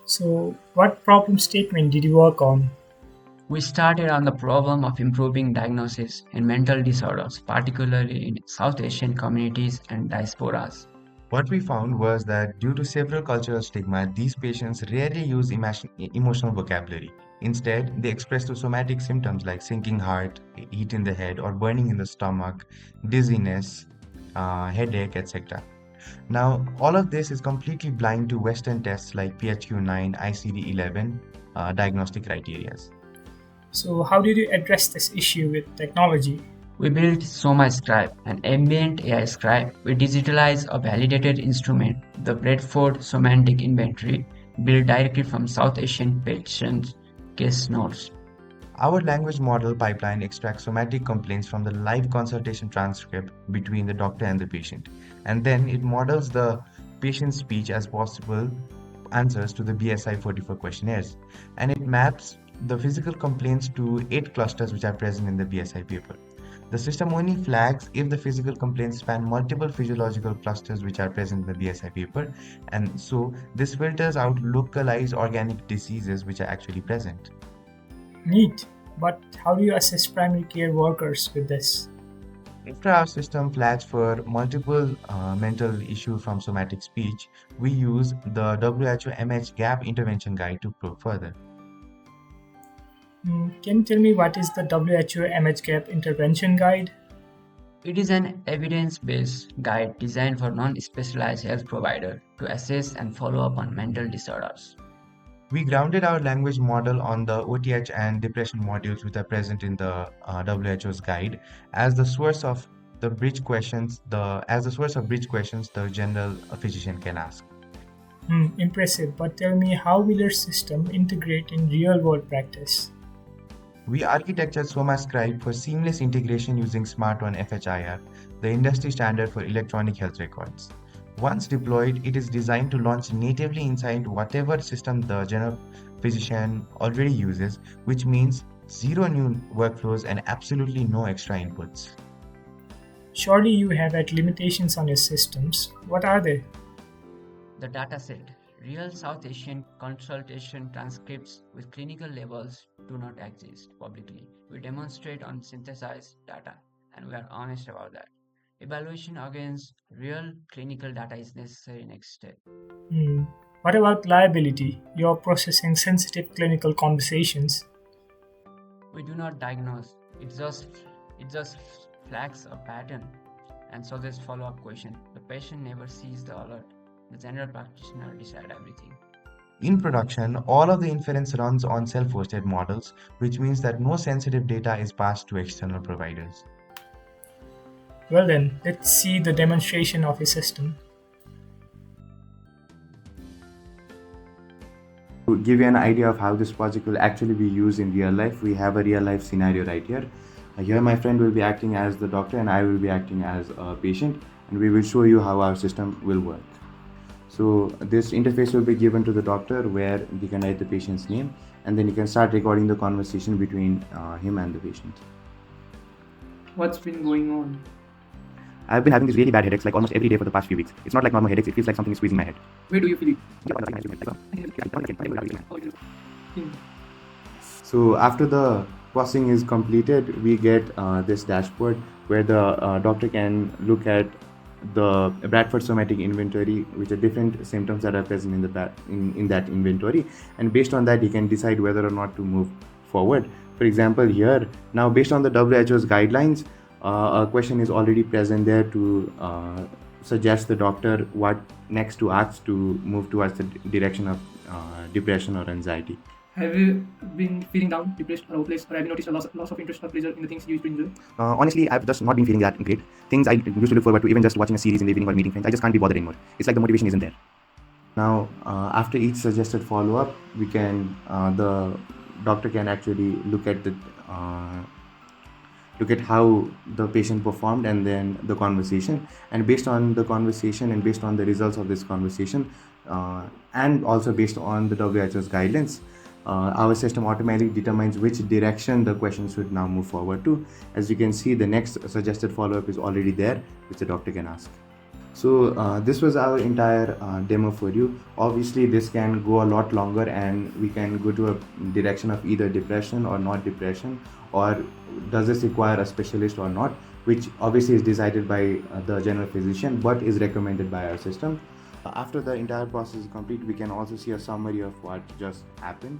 So, what problem statement did you work on? We started on the problem of improving diagnosis in mental disorders, particularly in South Asian communities and diasporas. What we found was that due to several cultural stigma, these patients rarely use emotional vocabulary. Instead, they express the somatic symptoms like sinking heart, heat in the head, or burning in the stomach, dizziness, headache, etc. Now, all of this is completely blind to Western tests like PHQ-9, ICD-11 diagnostic criteria. So, how did you address this issue with technology? We built SomaScribe, an ambient AI scribe. We digitalized a validated instrument, the Bradford Semantic Inventory, built directly from South Asian patients' case notes. Our language model pipeline extracts somatic complaints from the live consultation transcript between the doctor and the patient, and then it models the patient's speech as possible answers to the BSI 44 questionnaires, and it maps the physical complaints to 8 clusters which are present in the BSI paper. The system only flags if the physical complaints span multiple physiological clusters which are present in the BSI paper, and so this filters out localized organic diseases which are actually present. Neat. But how do you assess primary care workers with this? After our system flags for multiple mental issues from somatic speech, we use the WHO MH Gap Intervention Guide to probe further. Can you tell me what is the WHO MHGAP intervention guide? It is an evidence-based guide designed for non-specialized health providers to assess and follow up on mental disorders. We grounded our language model on the OTH and depression modules which are present in the WHO's guide as the source of the bridge questions. The general physician can ask. Impressive, but tell me how will your system integrate in real-world practice? We architectured SomaScribe for seamless integration using SmartOne FHIR, the industry standard for electronic health records. Once deployed, it is designed to launch natively inside whatever system the general physician already uses, which means zero new workflows and absolutely no extra inputs. Surely you have had limitations on your systems. What are they? The dataset, real South Asian consultation transcripts with clinical labels do not exist publicly. We demonstrate on synthesized data, and we are honest about that. Evaluation against real clinical data is necessary next step. What about liability? You're processing sensitive clinical conversations. We do not diagnose. It just flags a pattern and suggests follow-up question. The patient never sees the alert. The general practitioner decides everything. In production, all of the inference runs on self-hosted models, which means that no sensitive data is passed to external providers. Well then, let's see the demonstration of a system. To give you an idea of how this project will actually be used in real life, we have a real life scenario right here. Here my friend will be acting as the doctor and I will be acting as a patient, and we will show you how our system will work. So this interface will be given to the doctor where he can write the patient's name, and then you can start recording the conversation between him and the patient. What's been going on? I've been having these really bad headaches like almost every day for the past few weeks. It's not like normal headaches, it feels like something is squeezing my head. Where do you feel it? So after the processing is completed, we get this dashboard where the doctor can look at the Bradford Somatic Inventory, which are different symptoms that are present in that inventory, and based on that he can decide whether or not to move forward. For example, here now based on the WHO's guidelines, a question is already present there to suggest the doctor what next to ask to move towards the direction of depression or anxiety. Have you been feeling down, depressed, or hopeless, or have you noticed a loss of interest or pleasure in the things you used to enjoy? Honestly, I've just not been feeling that great. Things I used to look forward to, even just watching a series in the evening or meeting friends, I just can't be bothered anymore. It's like the motivation isn't there. Now, after each suggested follow-up, we can the doctor can actually look at how the patient performed and then the conversation, and based on the conversation and based on the results of this conversation, and also based on the WHO's guidelines, our system automatically determines which direction the question should now move forward to. As you can see, the next suggested follow-up is already there, which the doctor can ask. So this was our entire demo for you. Obviously, this can go a lot longer, and we can go to a direction of either depression or not depression, or does this require a specialist or not, which obviously is decided by the general physician, but is recommended by our system. After the entire process is complete, we can also see a summary of what just happened.